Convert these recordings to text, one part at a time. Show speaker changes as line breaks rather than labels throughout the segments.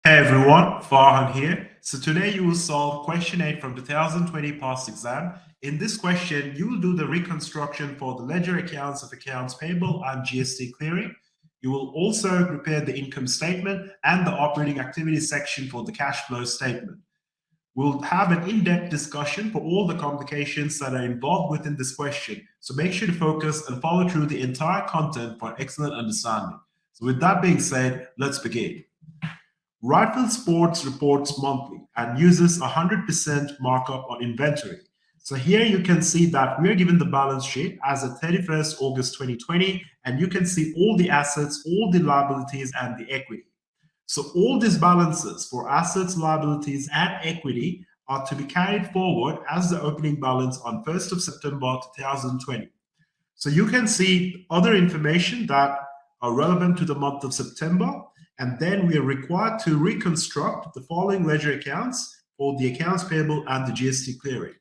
Hey everyone, Farhan here. So today you will solve question 8 from 2020 past exam. In this question, you will do the reconstruction for the ledger accounts of accounts payable and GST clearing. You will also prepare the income statement and the operating activity section for the cash flow statement. We'll have an in-depth discussion for all the complications that are involved within this question. So make sure to focus and follow through the entire content for excellent understanding. So with that being said, let's begin. Rifle Sports reports monthly and uses 100% markup on inventory. So here you can see that we're given the balance sheet as of 31st August 2020, and you can see all the assets, all the liabilities, and the equity. So all these balances for assets, liabilities, and equity are to be carried forward as the opening balance on 1st of September 2020. So you can see other information that are relevant to the month of September. And then we are required to reconstruct the following ledger accounts for the accounts payable and the GST clearing.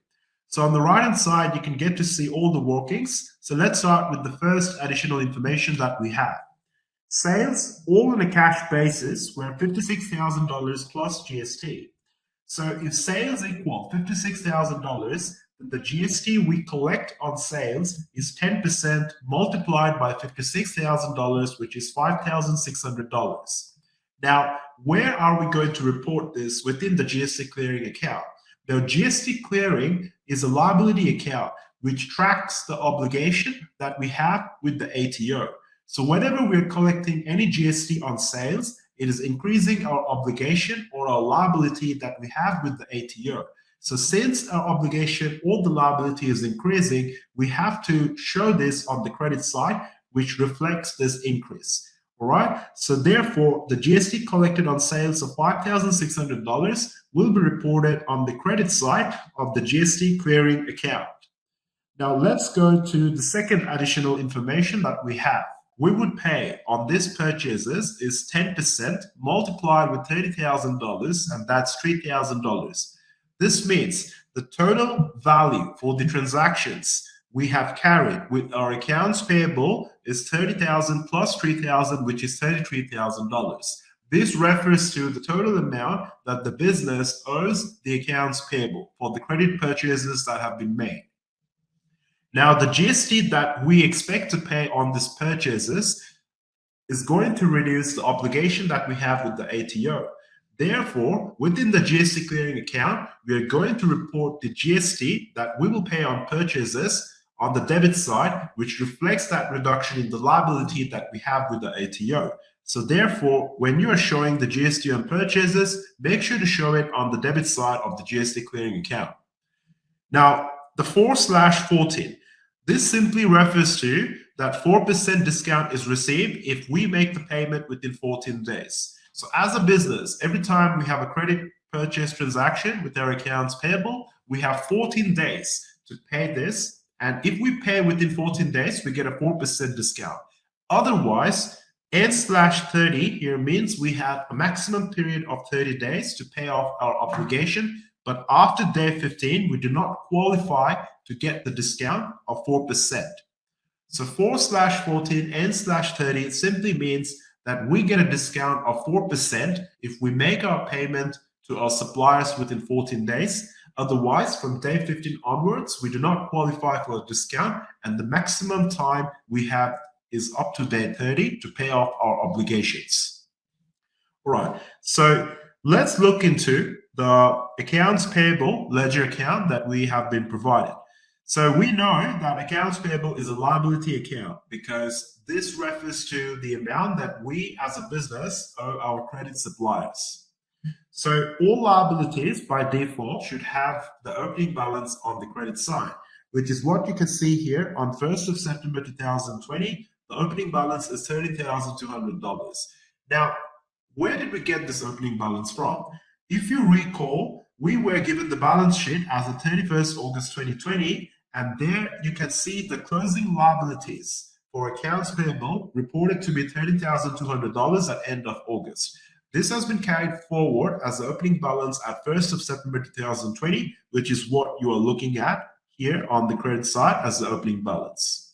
So on the right-hand side, you can get to see all the workings. So let's start with the first additional information that we have. Sales, all on a cash basis, were $56,000 plus GST. So if sales equal $56,000, the GST we collect on sales is 10% multiplied by $56,000, which is $5,600. Now, where are we going to report this within the GST clearing account? The GST clearing is a liability account which tracks the obligation that we have with the ATO. So whenever we're collecting any GST on sales, it is increasing our obligation or our liability that we have with the ATO. So since our obligation or the liability is increasing, we have to show this on the credit side, which reflects this increase. All right. So therefore, the GST collected on sales of $5,600 will be reported on the credit side of the GST clearing account. Now let's go to the second additional information that we have. We would pay on these purchases is 10% multiplied with $30,000, and that's $3,000. This means the total value for the transactions we have carried with our accounts payable is $30,000 plus $3,000, which is $33,000. This refers to the total amount that the business owes the accounts payable for the credit purchases that have been made. Now, the GST that we expect to pay on these purchases is going to reduce the obligation that we have with the ATO. Therefore, within the GST clearing account, we are going to report the GST that we will pay on purchases on the debit side, which reflects that reduction in the liability that we have with the ATO. So therefore, when you are showing the GST on purchases, make sure to show it on the debit side of the GST clearing account. Now, the 4/14, this simply refers to that 4% discount is received if we make the payment within 14 days. So as a business, every time we have a credit purchase transaction with our accounts payable, we have 14 days to pay this. And if we pay within 14 days, we get a 4% discount. Otherwise, N/30 here means we have a maximum period of 30 days to pay off our obligation. But after day 15, we do not qualify to get the discount of 4%. So 4/14 N/30 simply means that we get a discount of 4% if we make our payment to our suppliers within 14 days. Otherwise, from day 15 onwards, we do not qualify for a discount, and the maximum time we have is up to day 30 to pay off our obligations. All right, so let's look into the accounts payable ledger account that we have been provided. So we know that accounts payable is a liability account because this refers to the amount that we as a business owe our credit suppliers. So all liabilities by default should have the opening balance on the credit side, which is what you can see here on 1st of September 2020. The opening balance is $30,200. Now, where did we get this opening balance from? If you recall, we were given the balance sheet as of 31st August 2020, and there you can see the closing liabilities for accounts payable reported to be $30,200 at end of August. This has been carried forward as the opening balance at 1st of September 2020, which is what you are looking at here on the credit side as the opening balance.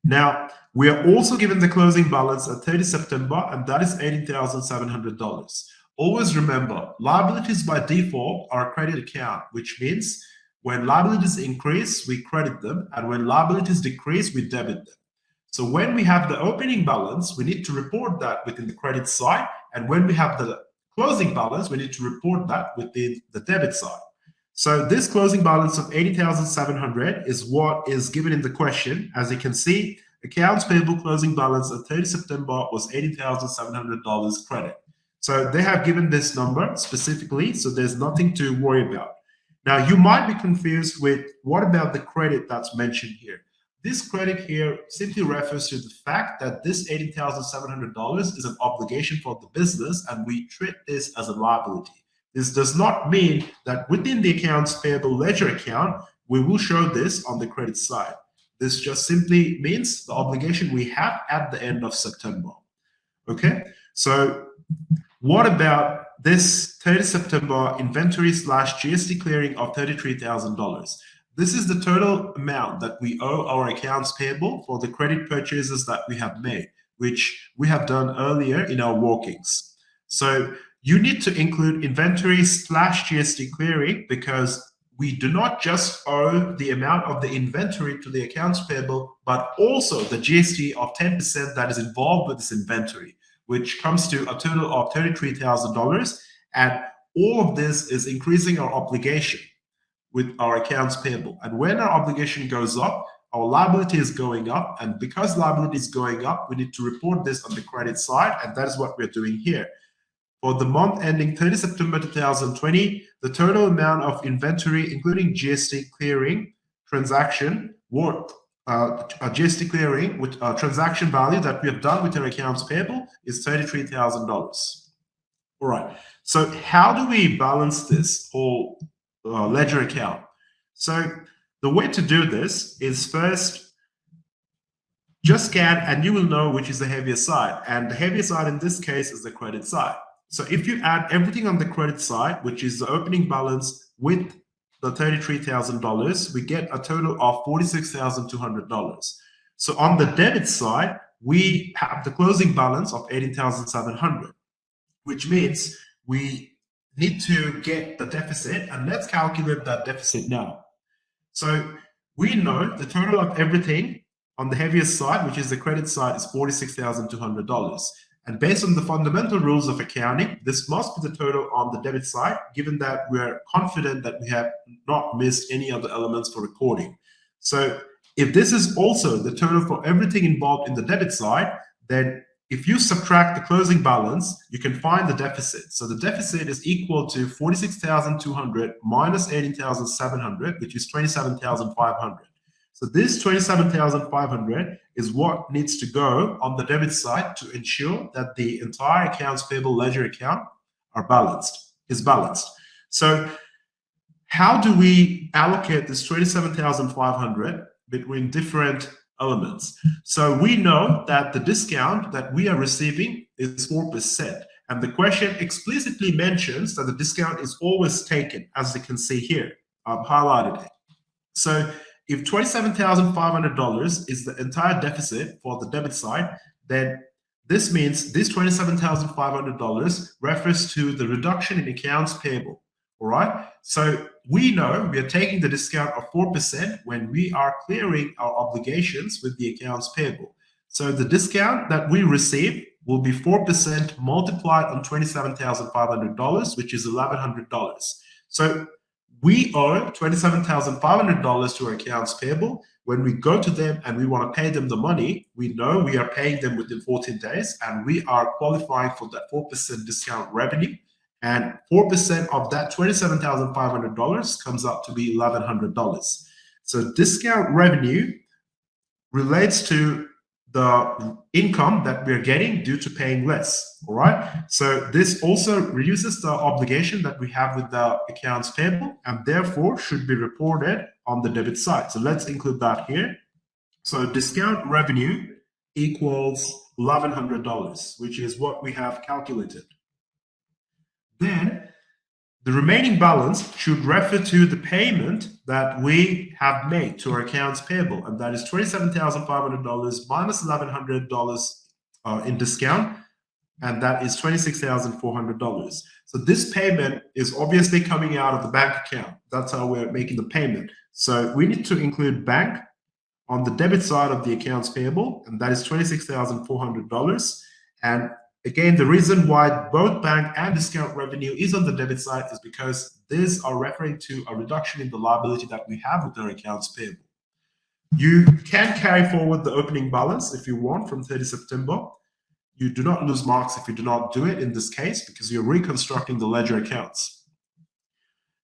Now, we are also given the closing balance at 30 September, and that is $18,700. always remember, liabilities by default are a credit account, which means when liabilities increase, we credit them, and when liabilities decrease, we debit them. So when we have the opening balance, we need to report that within the credit side, and when we have the closing balance, we need to report that within the debit side. So this closing balance of 80,700 is what is given in the question. As you can see, accounts payable closing balance at 30 September was $80,700 credit. So they have given this number specifically, so there's nothing to worry about. Now, you might be confused with what about the credit that's mentioned here? This credit here simply refers to the fact that this $80,700 is an obligation for the business, and we treat this as a liability. This does not mean that within the accounts payable ledger account, we will show this on the credit side. This just simply means the obligation we have at the end of September. Okay, so what about this 30 September inventory / GST clearing of $33,000? This is the total amount that we owe our accounts payable for the credit purchases that we have made, which we have done earlier in our workings. So you need to include inventory / GST clearing because we do not just owe the amount of the inventory to the accounts payable, but also the GST of 10% that is involved with this inventory, which comes to a total of $33,000. And all of this is increasing our obligation with our accounts payable. And when our obligation goes up, our liability is going up. And because liability is going up, we need to report this on the credit side. And that is what we're doing here. For the month ending 30 September 2020, the total amount of inventory, including GST clearing transaction, GST clearing with a transaction value that we have done with our accounts payable is $33,000. All right. So how do we balance this whole ledger account? So the way to do this is first just scan and you will know which is the heavier side. And the heavier side in this case is the credit side. So if you add everything on the credit side, which is the opening balance with the $33,000, we get a total of $46,200. So on the debit side, we have the closing balance of $18,700, which means we need to get the deficit, and let's calculate that deficit now. So we know the total of everything on the heaviest side, which is the credit side, is $46,200. And based on the fundamental rules of accounting, this must be the total on the debit side, given that we're confident that we have not missed any other elements for recording. So if this is also the total for everything involved in the debit side, then if you subtract the closing balance, you can find the deficit. So the deficit is equal to 46,200 minus 18,700, which is 27,500. So this 27,500 is what needs to go on the debit side to ensure that the entire accounts payable ledger account is balanced. So how do we allocate this 27,500 between different elements? So we know that the discount that we are receiving is 4%. And the question explicitly mentions that the discount is always taken, as you can see here. I've highlighted it. So if $27,500 is the entire deficit for the debit side, then this means this $27,500 refers to the reduction in accounts payable. All right. So we know we are taking the discount of 4% when we are clearing our obligations with the accounts payable. So the discount that we receive will be 4% multiplied on $27,500, which is $1,100. So we owe $27,500 to our accounts payable. When we go to them and we want to pay them the money, we know we are paying them within 14 days and we are qualifying for that 4% discount revenue. And 4% of that $27,500 comes up to be $1,100. So discount revenue relates to the income that we're getting due to paying less. All right. So this also reduces the obligation that we have with the accounts payable and therefore should be reported on the debit side. So let's include that here. So discount revenue equals $1,100, which is what we have calculated. Then the remaining balance should refer to the payment that we have made to our accounts payable, and that is $27,500 minus $1,100 in discount and that is $26,400. So this payment is obviously coming out of the bank account. That's how we're making the payment. So we need to include bank on the debit side of the accounts payable, and that is $26,400. And again, the reason why both bank and discount revenue is on the debit side is because these are referring to a reduction in the liability that we have with our accounts payable. You can carry forward the opening balance if you want from 30 September. You do not lose marks if you do not do it in this case because you're reconstructing the ledger accounts.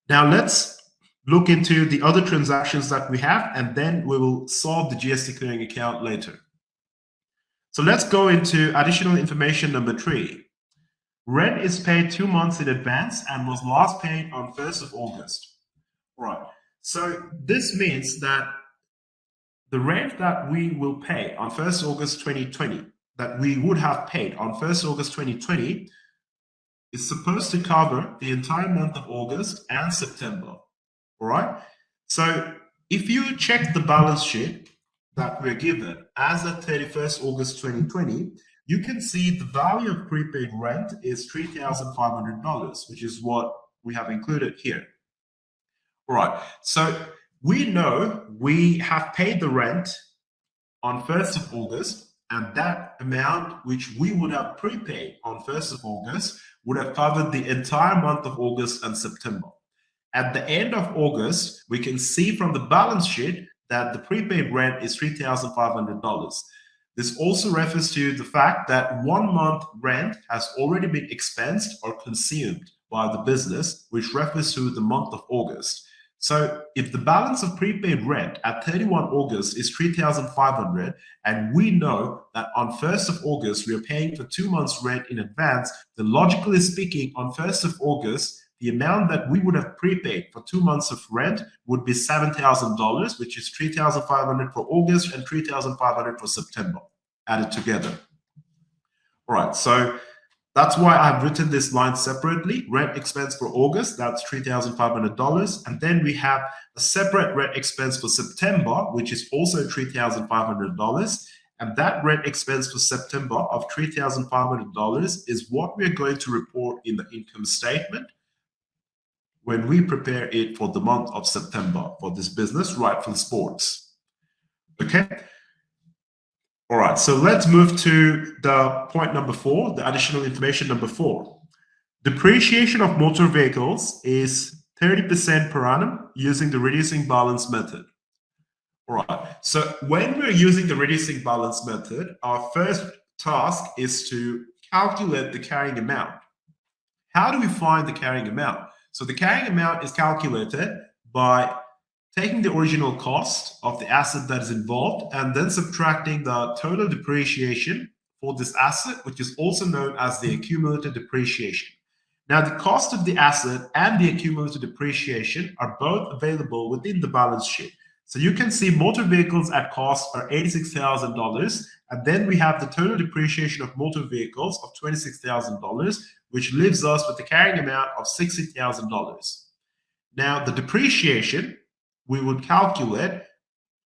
Now let's look into the other transactions that we have, and then we will solve the GST clearing account later. So let's go into additional information number 3. Rent is paid 2 months in advance and was last paid on 1st of August. All right. So this means that the rent that we will pay on 1st August 2020, that we would have paid on 1st August 2020, is supposed to cover the entire month of August and September. All right. So if you check the balance sheet that we're given as of 31st August 2020, you can see the value of prepaid rent is $3,500, which is what we have included here. All right. So we know we have paid the rent on 1st of August, and that amount which we would have prepaid on 1st of August would have covered the entire month of August and September. At the end of August, we can see from the balance sheet that the prepaid rent is $3,500. This also refers to the fact that 1 month rent has already been expensed or consumed by the business, which refers to the month of August. So if the balance of prepaid rent at 31 August is $3,500, and we know that on 1st of August we are paying for 2 months rent in advance, then logically speaking, on 1st of August, the amount that we would have prepaid for 2 months of rent would be $7,000, which is $3,500 for August and $3,500 for September added together. All right, so that's why I've written this line separately. Rent expense for August, that's $3,500. And then we have a separate rent expense for September, which is also $3,500. And that rent expense for September of $3,500 is what we're going to report in the income statement when we prepare it for the month of September for this business, Rightful Sports. Okay. All right, so let's move to the point number 4, the additional information number 4. Depreciation of motor vehicles is 30% per annum using the reducing balance method. All right, so when we're using the reducing balance method, our first task is to calculate the carrying amount. How do we find the carrying amount? So the carrying amount is calculated by taking the original cost of the asset that is involved and then subtracting the total depreciation for this asset, which is also known as the accumulated depreciation. Now, the cost of the asset and the accumulated depreciation are both available within the balance sheet. So you can see motor vehicles at cost are $86,000, and then we have the total depreciation of motor vehicles of $26,000, which leaves us with the carrying amount of $60,000. Now, the depreciation we would calculate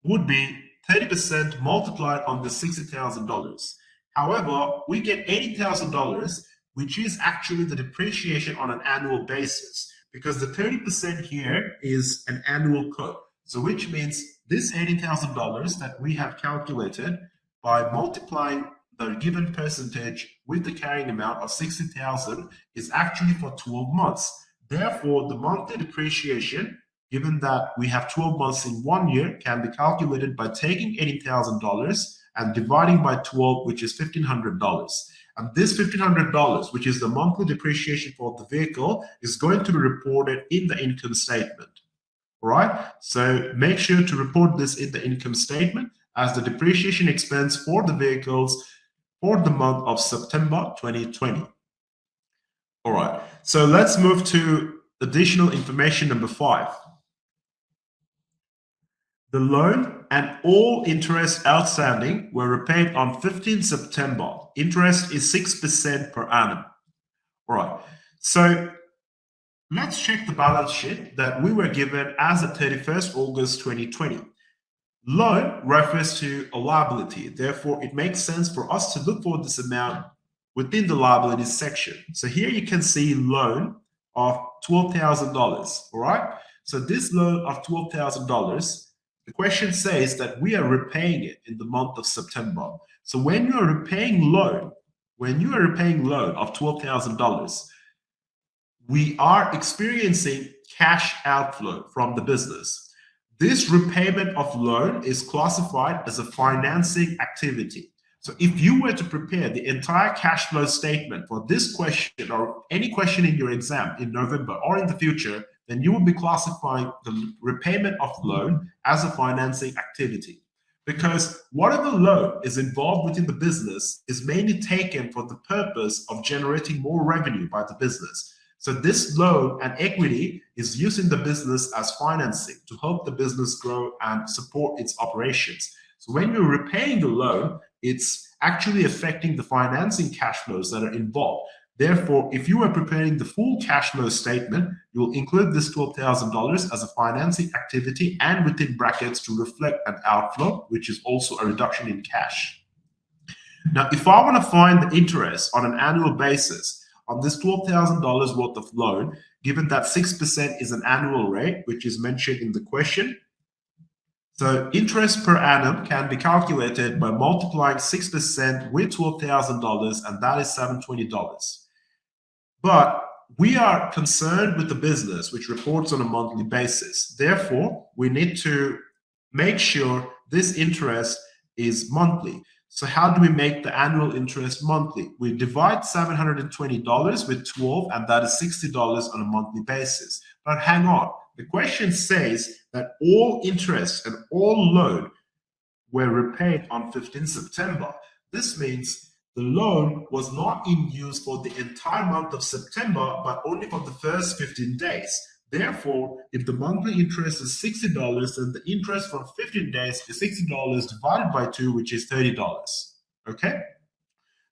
would be 30% multiplied on the $60,000. However, we get $80,000, which is actually the depreciation on an annual basis, because the 30% here is an annual code. So which means this $80,000 that we have calculated by multiplying the given percentage with the carrying amount of 60,000 is actually for 12 months. Therefore, the monthly depreciation, given that we have 12 months in 1 year, can be calculated by taking $80,000 and dividing by 12, which is $1,500. And this $1,500, which is the monthly depreciation for the vehicle, is going to be reported in the income statement. All right, so make sure to report this in the income statement as the depreciation expense for the vehicles for the month of September 2020. All right, so let's move to additional information number 5. The loan and all interest outstanding were repaid on 15 September. Interest is 6% per annum. All right, so let's check the balance sheet that we were given as of 31st August 2020. Loan refers to a liability. Therefore, it makes sense for us to look for this amount within the liabilities section. So here you can see loan of $12,000, all right? So this loan of $12,000, the question says that we are repaying it in the month of September. So when you are repaying loan of $12,000, we are experiencing cash outflow from the business. This repayment of loan is classified as a financing activity. So if you were to prepare the entire cash flow statement for this question or any question in your exam in November or in the future, then you will be classifying the repayment of loan as a financing activity. Because whatever loan is involved within the business is mainly taken for the purpose of generating more revenue by the business. So this loan and equity is used in the business as financing to help the business grow and support its operations. So when you're repaying the loan, it's actually affecting the financing cash flows that are involved. Therefore, if you are preparing the full cash flow statement, you'll include this $12,000 as a financing activity and within brackets to reflect an outflow, which is also a reduction in cash. Now, if I want to find the interest on an annual basis on this $12,000 worth of loan, given that 6% is an annual rate, which is mentioned in the question, so interest per annum can be calculated by multiplying 6% with $12,000, and that is $720. But we are concerned with the business, which reports on a monthly basis. Therefore, we need to make sure this interest is monthly. So how do we make the annual interest monthly? We divide $720 with 12, and that is $60 on a monthly basis. But hang on. The question says that all interest and all loan were repaid on 15 September. This means the loan was not in use for the entire month of September, but only for the first 15 days. Therefore, if the monthly interest is $60, then the interest for 15 days is $60 divided by 2, which is $30. Okay?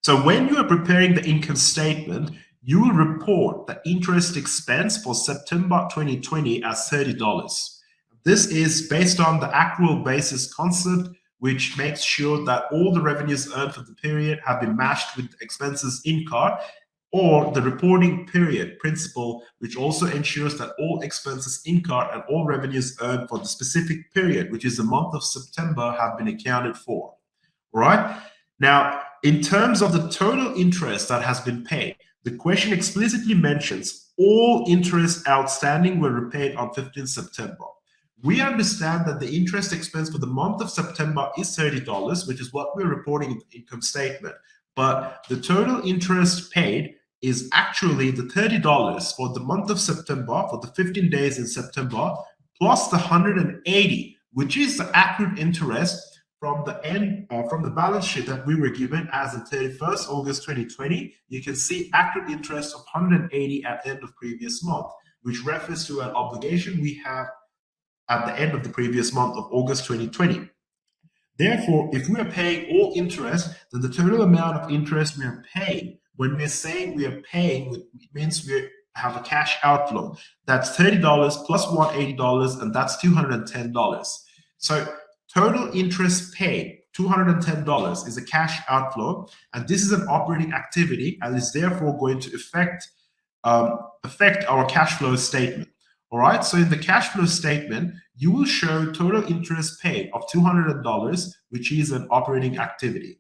So when you are preparing the income statement, you will report the interest expense for September 2020 as $30. This is based on the accrual basis concept, which makes sure that all the revenues earned for the period have been matched with expenses incurred, or the reporting period principle, which also ensures that all expenses incurred and all revenues earned for the specific period, which is the month of September, have been accounted for. All right? Now, in terms of the total interest that has been paid, the question explicitly mentions all interest outstanding were repaid on 15 September. We understand that the interest expense for the month of September is $30, which is what we're reporting in the income statement. But the total interest paid is actually the $30 for the month of September, for the 15 days in September, plus the $180, which is the accrued interest from the balance sheet that we were given as of 31st August 2020. You can see accrued interest of $180 at the end of previous month, which refers to an obligation we have at the end of the previous month of August 2020. Therefore, if we are paying all interest, then the total amount of interest we are paying, when we're saying we are paying, it means we have a cash outflow. That's $30 plus $180, and that's $210. So total interest paid, $210, is a cash outflow, and this is an operating activity and is therefore going to affect our cash flow statement. All right, so in the cash flow statement, you will show total interest paid of $200, which is an operating activity.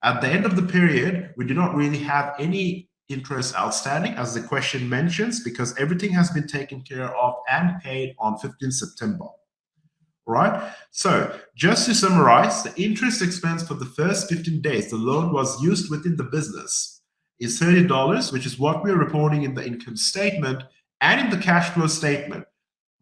At the end of the period, we do not really have any interest outstanding, as the question mentions, because everything has been taken care of and paid on 15 September. All right, so just to summarize, the interest expense for the first 15 days the loan was used within the business is $30, which is what we're reporting in the income statement. And in the cash flow statement,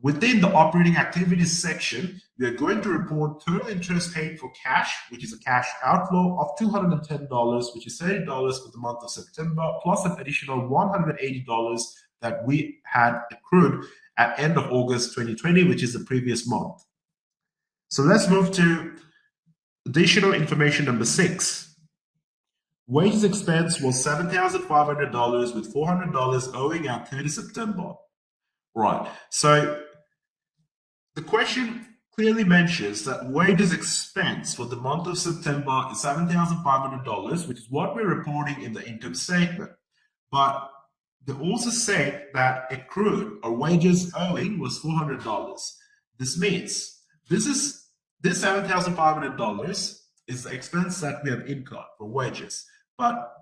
within the operating activities section, we are going to report total interest paid for cash, which is a cash outflow of $210, which is $30 for the month of September, plus an additional $180 that we had accrued at end of August 2020, which is the previous month. So let's move to additional information number 6. Wages expense was $7,500 with $400 owing at 30 September. Right. So the question clearly mentions that wages expense for the month of September is $7,500, which is what we're reporting in the income statement. But they also say that accrued or wages owing was $400. This means this $7,500 is the expense that we have incurred for wages. But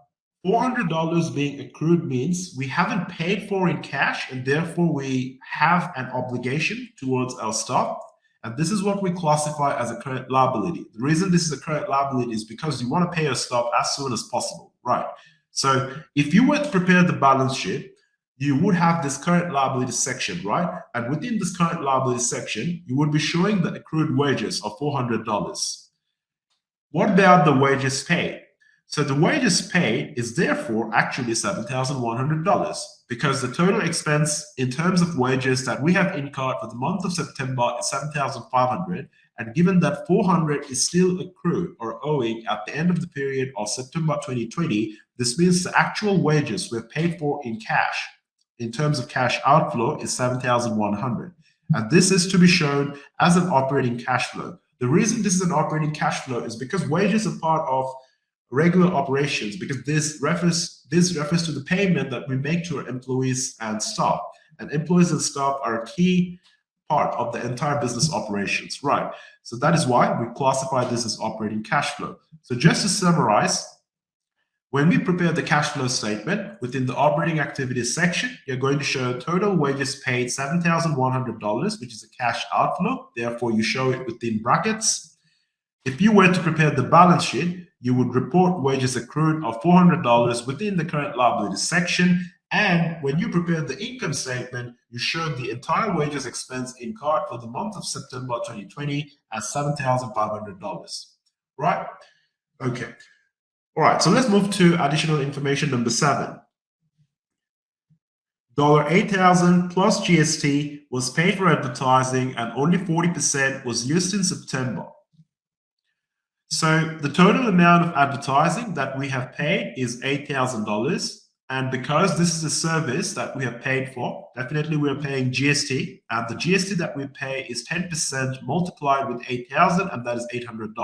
$400 being accrued means we haven't paid for in cash, and therefore we have an obligation towards our staff. And this is what we classify as a current liability. The reason this is a current liability is because you want to pay your staff as soon as possible, right? So if you were to prepare the balance sheet, you would have this current liability section, right? And within this current liability section, you would be showing the accrued wages of $400. What about the wages paid? So the wages paid is therefore actually $7,100 because the total expense in terms of wages that we have incurred for the month of September is $7,500. And given that $400 is still accrued or owing at the end of the period of September 2020, this means the actual wages we're paid for in cash, in terms of cash outflow, is $7,100. And this is to be shown as an operating cash flow. The reason this is an operating cash flow is because wages are part of regular operations, because this refers to the payment that we make to our employees and staff. And employees and staff are a key part of the entire business operations, right? So that is why we classify this as operating cash flow. So just to summarize, when we prepare the cash flow statement within the operating activities section, you're going to show total wages paid $7,100, which is a cash outflow. Therefore, you show it within brackets. If you were to prepare the balance sheet, you would report wages accrued of $400 within the current liability section. And when you prepare the income statement, you show the entire wages expense incurred for the month of September 2020 as $7,500. Right? Okay. All right, so let's move to additional information number 7. $8,000 plus GST was paid for advertising and only 40% was used in September. So the total amount of advertising that we have paid is $8,000. And because this is a service that we have paid for, definitely we are paying GST. And the GST that we pay is 10% multiplied with 8,000, and that is $800.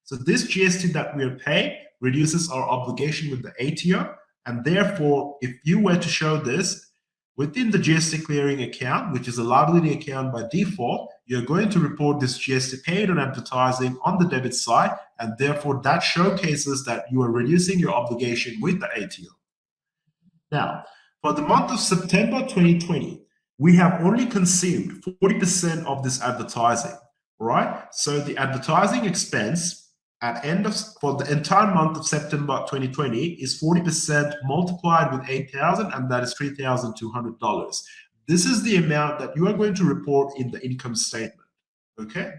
So this GST that we are paying reduces our obligation with the ATO. And therefore, if you were to show this within the GST clearing account, which is a liability account by default, you're going to report this GST paid on advertising on the debit side, and therefore that showcases that you are reducing your obligation with the ATO. Now, for the month of September 2020, we have only consumed 40% of this advertising, right? So the advertising expense for the entire month of September 2020 is 40% multiplied with 8,000, and that is $3,200. This is the amount that you are going to report in the income statement. Okay.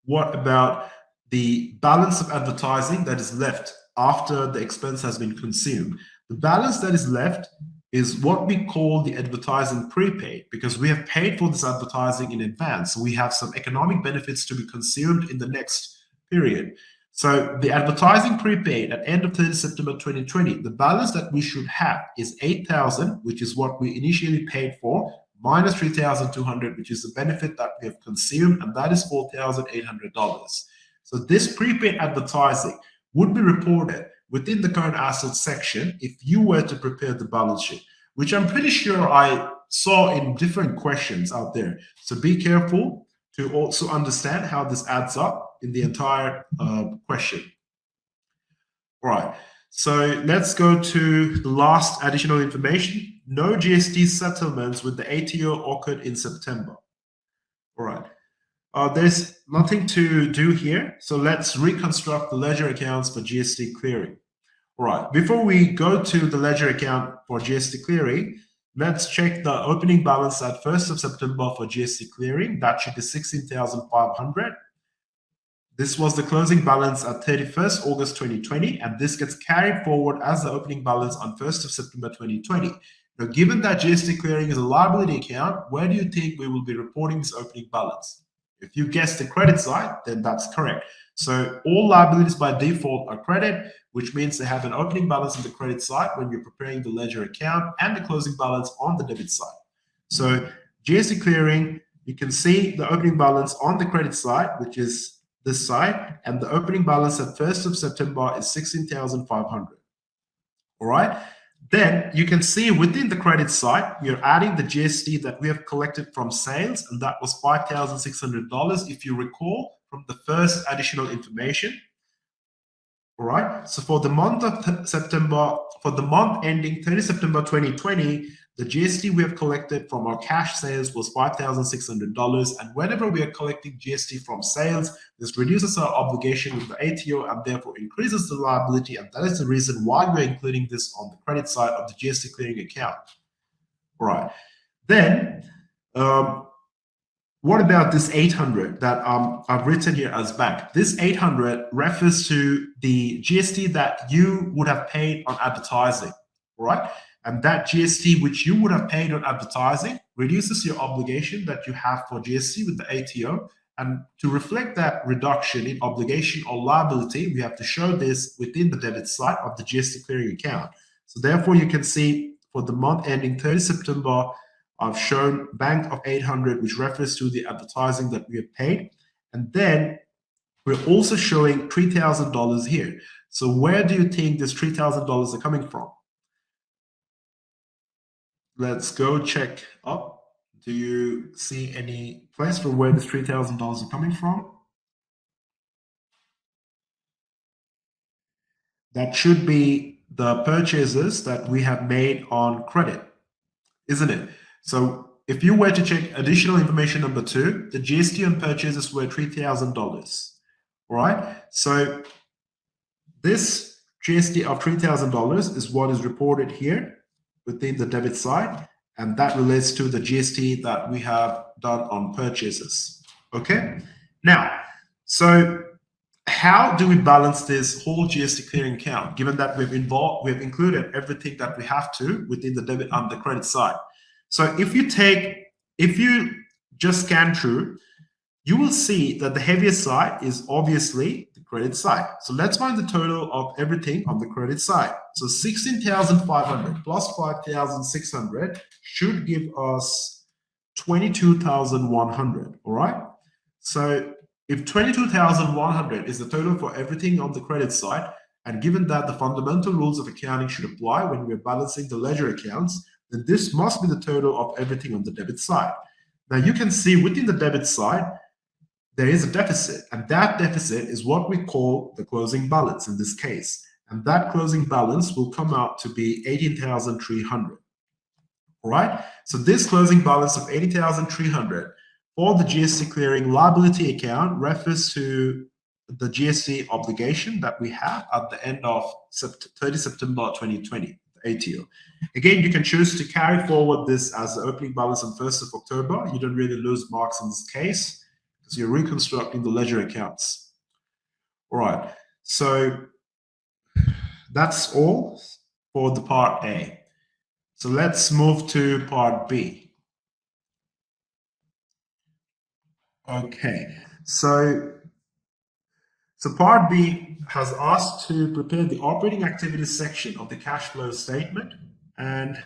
What about the balance of advertising that is left after the expense has been consumed? The balance that is left is what we call the advertising prepaid, because we have paid for this advertising in advance. So we have some economic benefits to be consumed in the next period. So the advertising prepaid at end of 30 September 2020, the balance that we should have is 8,000, which is what we initially paid for, minus 3,200, which is the benefit that we have consumed, and that is $4,800. So this prepaid advertising would be reported within the current assets section if you were to prepare the balance sheet, which I'm pretty sure I saw in different questions out there. So be careful to also understand how this adds up in the entire question. All right, so let's go to the last additional information. No GST settlements with the ATO occurred in September. All right, there's nothing to do here. So let's reconstruct the ledger accounts for GST clearing. All right, before we go to the ledger account for GST clearing, let's check the opening balance at 1st of September for GST clearing. That should be 16,500. This was the closing balance at 31st August 2020, and this gets carried forward as the opening balance on 1st of September 2020. Now, given that GST clearing is a liability account, where do you think we will be reporting this opening balance? If you guess the credit side, then that's correct. So all liabilities by default are credit, which means they have an opening balance on the credit side when you're preparing the ledger account, and the closing balance on the debit side. So GST clearing you can see the opening balance on the credit side, which is this side, and the opening balance at 1st of September is 16,500. All right. Then you can see within the credit side, we are adding the GST that we have collected from sales, and that was $5,600, if you recall, from the first additional information. All right. So for the month of September, for the month ending 30 September 2020, the GST we have collected from our cash sales was $5,600. And whenever we are collecting GST from sales, this reduces our obligation with the ATO and therefore increases the liability. And that is the reason why we're including this on the credit side of the GST clearing account. All right. Then, what about this 800 that I've written here as bank? This 800 refers to the GST that you would have paid on advertising, right? And that GST which you would have paid on advertising reduces your obligation that you have for GST with the ATO. And to reflect that reduction in obligation or liability, we have to show this within the debit side of the GST clearing account. So therefore, you can see for the month ending 30 September, I've shown bank of 800, which refers to the advertising that we have paid. And then we're also showing $3,000 here. So where do you think this $3,000 are coming from? Let's go check up. Do you see any place for where this $3,000 are coming from? That should be the purchases that we have made on credit, isn't it? So if you were to check additional information number 2, the GST on purchases were $3,000. All right. So this GST of $3,000 is what is reported here within the debit side, and that relates to the GST that we have done on purchases. Okay. Now, so how do we balance this whole GST clearing account, given that we've included everything that we have to within the debit and the credit side? So if you just scan through, you will see that the heaviest side is obviously the credit side. So let's find the total of everything on the credit side. So 16,500 plus 5,600 should give us 22,100. All right. So if 22,100 is the total for everything on the credit side, and given that the fundamental rules of accounting should apply when we're balancing the ledger accounts, then this must be the total of everything on the debit side. Now you can see within the debit side, there is a deficit, and that deficit is what we call the closing balance in this case. And that closing balance will come out to be 18,300. All right. So this closing balance of 80,300 for the GST clearing liability account refers to the GST obligation that we have at the end of 30 September 2020, the ATO. Again, you can choose to carry forward this as the opening balance on 1st of October. You don't really lose marks in this case because you're reconstructing the ledger accounts. All right. So that's all for the part A. So let's move to part B. Okay, so part B has asked to prepare the operating activities section of the cash flow statement, and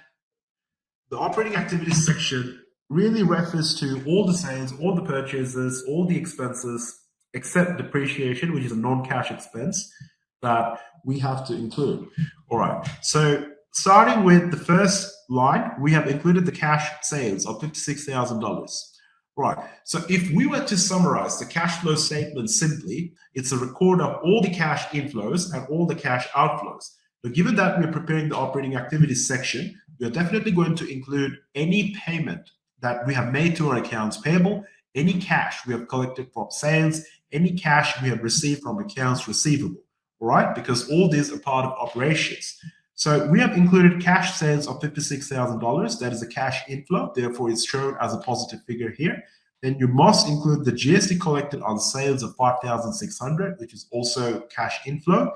the operating activities section really refers to all the sales, all the purchases, all the expenses, except depreciation, which is a non-cash expense that we have to include. All right, so starting with the first line, we have included the cash sales of $56,000. Right. So if we were to summarize the cash flow statement simply, it's a record of all the cash inflows and all the cash outflows. But given that we're preparing the operating activities section, we are definitely going to include any payment that we have made to our accounts payable, any cash we have collected from sales, any cash we have received from accounts receivable. All right, because all these are part of operations. So we have included cash sales of $56,000. That is a cash inflow. Therefore, it's shown as a positive figure here. Then you must include the GST collected on sales of $5,600, which is also cash inflow.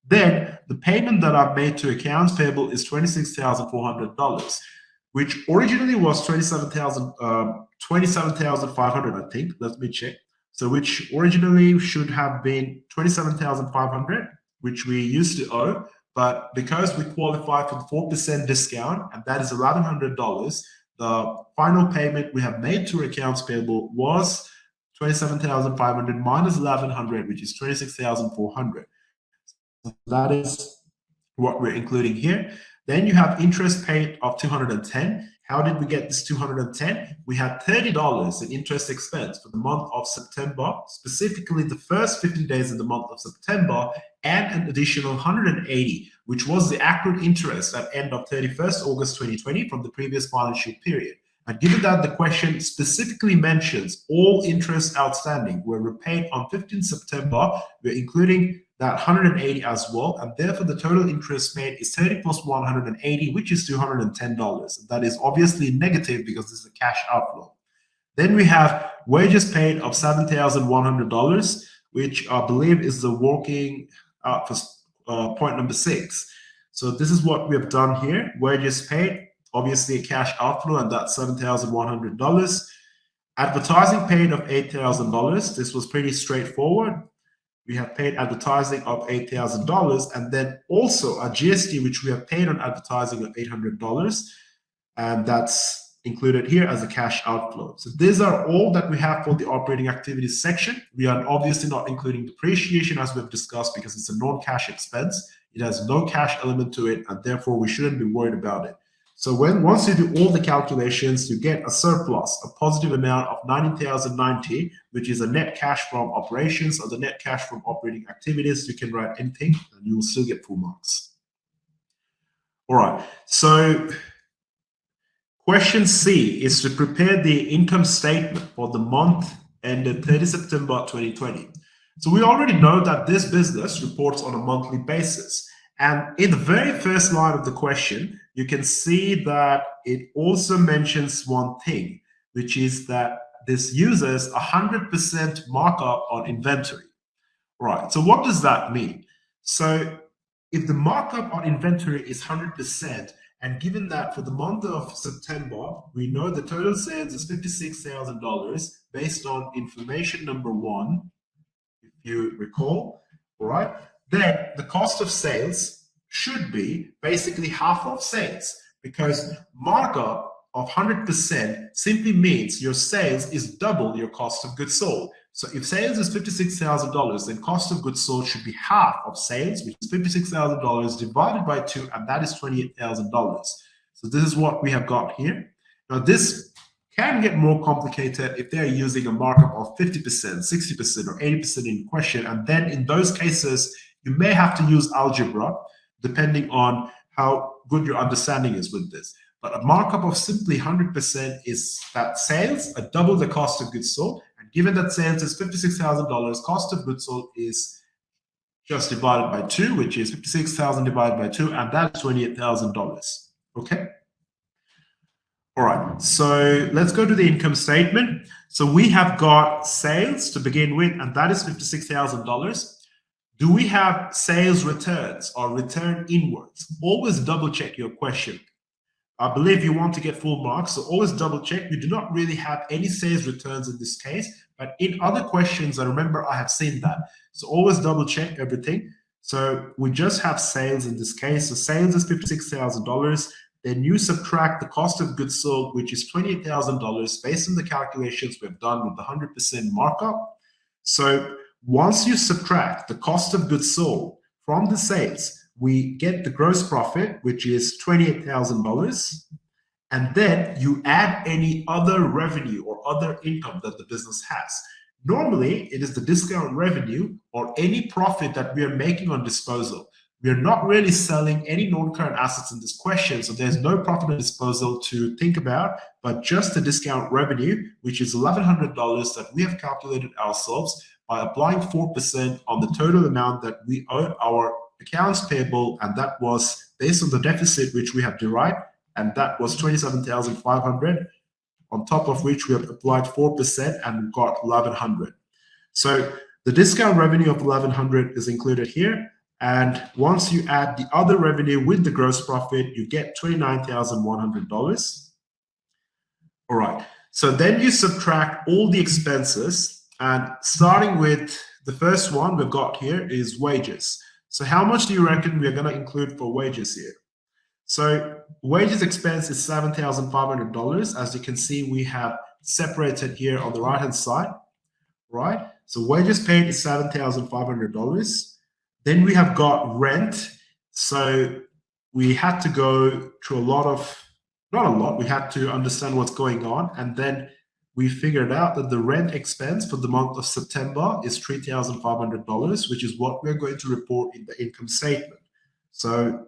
Then the payment that I've made to accounts payable is $26,400, which originally was $27,500, I think. Let me check. So which originally should have been $27,500, which we used to owe. But because we qualify for the 4% discount, and that is $1,100, the final payment we have made to accounts payable was 27,500 minus 1,100, which is 26,400. So that is what we're including here. Then you have interest paid of 210. How did we get this 210? We had $30 in interest expense for the month of September, specifically the first 15 days of the month of September, and an additional 180, which was the accrued interest at end of 31st August 2020 from the previous financial period. And given that the question specifically mentions all interest outstanding were repaid on 15 September, we're including that 180 as well, and therefore the total interest paid is 30 plus 180, which is $210. That is obviously negative because this is a cash outflow. Then we have wages paid of $7,100, which I believe is the working out for point number 6. So this is what we have done here. Wages paid, obviously a cash outflow, and that's $7,100. Advertising paid of $8,000. This was pretty straightforward. We have paid advertising of $8,000, and then also a GST, which we have paid on advertising of $800, and that's included here as a cash outflow. So these are all that we have for the operating activities section. We are obviously not including depreciation as we've discussed because it's a non-cash expense. It has no cash element to it, and therefore we shouldn't be worried about it. So once you do all the calculations, you get a surplus, a positive amount of 19,090, which is a net cash from operations or the net cash from operating activities. You can write anything and you will still get full marks. All right, so question C is to prepare the income statement for the month ended 30 September 2020. So we already know that this business reports on a monthly basis. And in the very first line of the question, you can see that it also mentions one thing, which is that this uses 100% markup on inventory. Right, so what does that mean? So if the markup on inventory is 100%, and given that for the month of September, we know the total sales is $56,000 based on information number 1, if you recall, all right, then the cost of sales should be basically half of sales, because markup of 100% simply means your sales is double your cost of goods sold. So if sales is $56,000, then cost of goods sold should be half of sales, which is $56,000 divided by 2, and that is $28,000. So this is what we have got here. Now this can get more complicated if they're using a markup of 50%, 60%, or 80% in question, and then in those cases, you may have to use algebra, depending on how good your understanding is with this. But a markup of simply 100% is that sales are double the cost of goods sold. And given that sales is $56,000, cost of goods sold is just divided by 2, which is 56,000 divided by 2, and that's $28,000. Okay? All right, so let's go to the income statement. So we have got sales to begin with, and that is $56,000. Do we have sales returns or return inwards? Always double check your question. I believe you want to get full marks, so always double check. We do not really have any sales returns in this case, but in other questions, I remember I have seen that. So always double check everything. So we just have sales in this case. So sales is $56,000. Then you subtract the cost of goods sold, which is $28,000 based on the calculations we've done with the 100% markup. So once you subtract the cost of goods sold from the sales, we get the gross profit, which is $28,000. And then you add any other revenue or other income that the business has. Normally, it is the discount revenue or any profit that we are making on disposal. We are not really selling any non-current assets in this question, so there's no profit on disposal to think about, but just the discount revenue, which is $1,100 that we have calculated ourselves by applying 4% on the total amount that we owe our accounts payable, and that was based on the deficit which we have derived, and that was $27,500, on top of which we have applied 4% and got $1,100. So the discount revenue of $1,100 is included here, and once you add the other revenue with the gross profit, you get $29,100. All right, so then you subtract all the expenses, and starting with the first one we've got here is wages. So how much do you reckon we're going to include for wages here? So wages expense is $7,500. As you can see, we have separated here on the right-hand side, right? So wages paid is $7,500. Then we have got rent. So we had to go through we had to understand what's going on. And then we figured out that the rent expense for the month of September is $3,500, which is what we're going to report in the income statement. So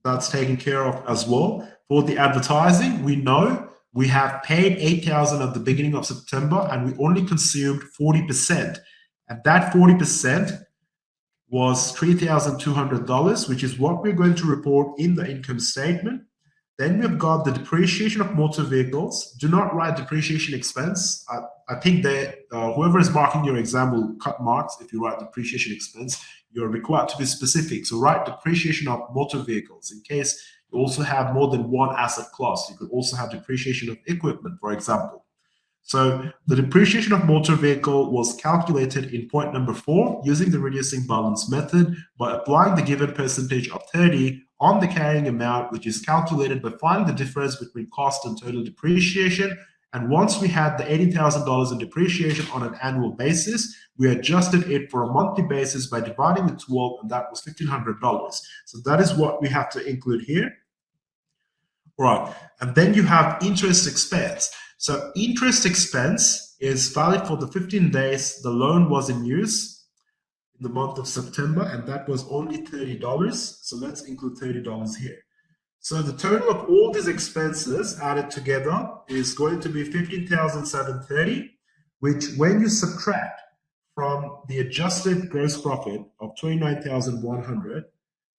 that's taken care of as well. For the advertising, we know we have paid $8,000 at the beginning of September, and we only consumed 40%. And that 40% was $3,200, which is what we're going to report in the income statement. Then we've got the depreciation of motor vehicles. Do not write depreciation expense. I think that whoever is marking your exam will cut marks if you write depreciation expense. You're required to be specific. So write depreciation of motor vehicles in case you also have more than one asset class. You could also have depreciation of equipment, for example. So the depreciation of motor vehicle was calculated in point number 4 using the reducing balance method by applying the given percentage of 30 on the carrying amount, which is calculated by finding the difference between cost and total depreciation. And once we had the $80,000 in depreciation on an annual basis, we adjusted it for a monthly basis by dividing it 12, and that was $1,500. So that is what we have to include here. Right, and then you have interest expense. So interest expense is valid for the 15 days the loan was in use in the month of September, and that was only $30. So let's include $30 here. So the total of all these expenses added together is going to be $15,730, which when you subtract from the adjusted gross profit of $29,100,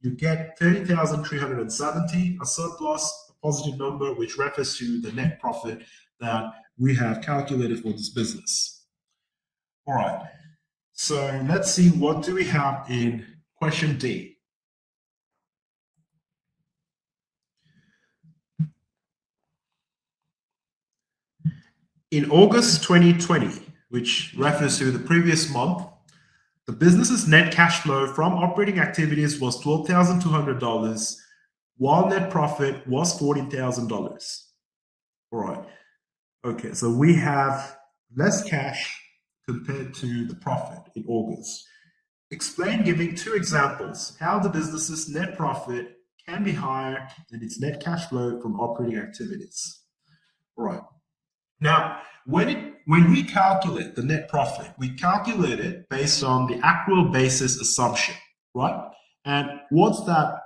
you get $30,370, a surplus, a positive number, which refers to the net profit that we have calculated for this business. All right, so let's see, what do we have in question D? In August 2020, which refers to the previous month, the business's net cash flow from operating activities was $12,200, while net profit was $14,000. All right. Okay, so we have less cash compared to the profit in August. Explain, giving 2 examples, how the business's net profit can be higher than its net cash flow from operating activities. All right. Now, when we calculate the net profit, we calculate it based on the accrual basis assumption, right? And what's that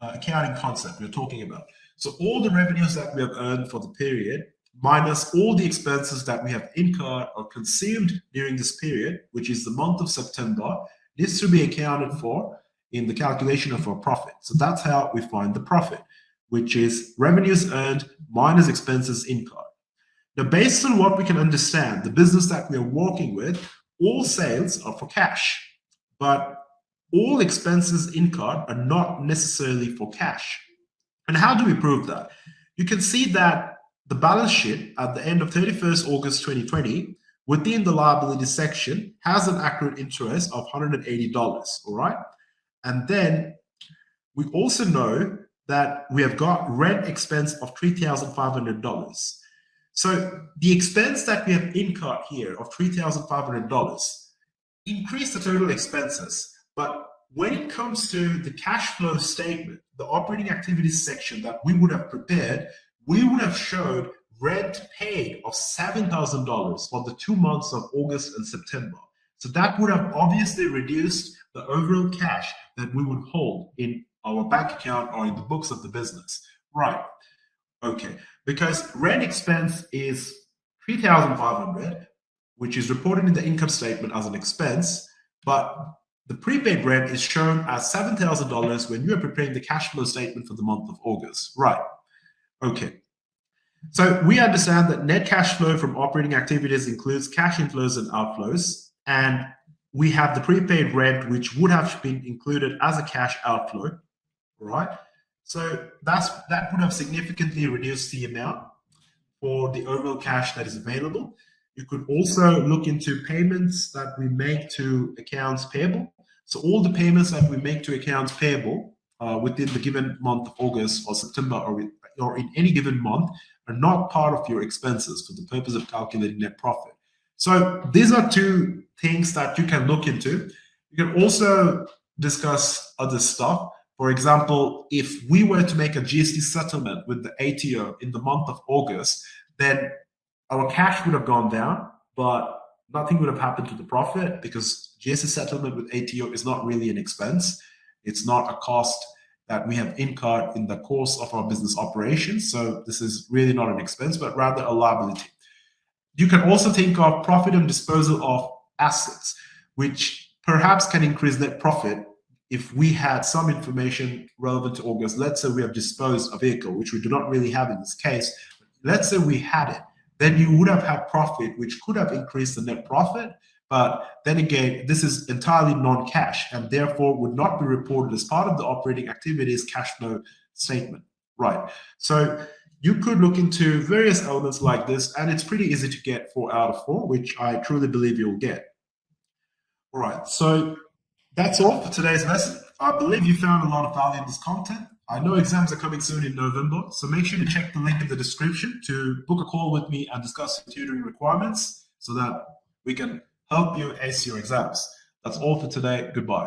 accounting concept we're talking about? So all the revenues that we have earned for the period minus all the expenses that we have incurred or consumed during this period, which is the month of September, needs to be accounted for in the calculation of our profit. So that's how we find the profit, which is revenues earned minus expenses incurred. Now, based on what we can understand, the business that we are working with, all sales are for cash, but all expenses incurred are not necessarily for cash. And how do we prove that? You can see that the balance sheet at the end of 31st August 2020, within the liability section, has an accrued interest of $180, all right? And then we also know that we have got rent expense of $3,500. So the expense that we have incurred here of $3,500 increased the total expenses. But when it comes to the cash flow statement, the operating activities section that we would have prepared, we would have showed rent paid of $7,000 for the 2 months of August and September. So that would have obviously reduced the overall cash that we would hold in our bank account or in the books of the business. Right. Okay. Because rent expense is $3,500, which is reported in the income statement as an expense, but the prepaid rent is shown as $7,000 when you are preparing the cash flow statement for the month of August. Right. Okay. So we understand that net cash flow from operating activities includes cash inflows and outflows, and we have the prepaid rent, which would have been included as a cash outflow, right? So that would have significantly reduced the amount for the overall cash that is available. You could also look into payments that we make to accounts payable. So all the payments that we make to accounts payable within the given month of August or September or in any given month are not part of your expenses for the purpose of calculating net profit. So these are two things that you can look into. You can also discuss other stuff. For example, if we were to make a GST settlement with the ATO in the month of August, then our cash would have gone down, but nothing would have happened to the profit because GST settlement with ATO is not really an expense. It's not a cost that we have incurred in the course of our business operations. So this is really not an expense, but rather a liability. You can also think of profit and disposal of assets, which perhaps can increase net profit if we had some information relevant to August. Let's say we have disposed a vehicle, which we do not really have in this case. Let's say we had it. Then you would have had profit, which could have increased the net profit. But then again, this is entirely non-cash and therefore would not be reported as part of the operating activities cash flow statement. Right. So you could look into various elements like this, and it's pretty easy to get 4 out of 4, which I truly believe you'll get. All right. So that's all for today's lesson. I believe you found a lot of value in this content. I know exams are coming soon in November, so make sure to check the link in the description to book a call with me and discuss your tutoring requirements so that we can help you ace your exams. That's all for today. Goodbye.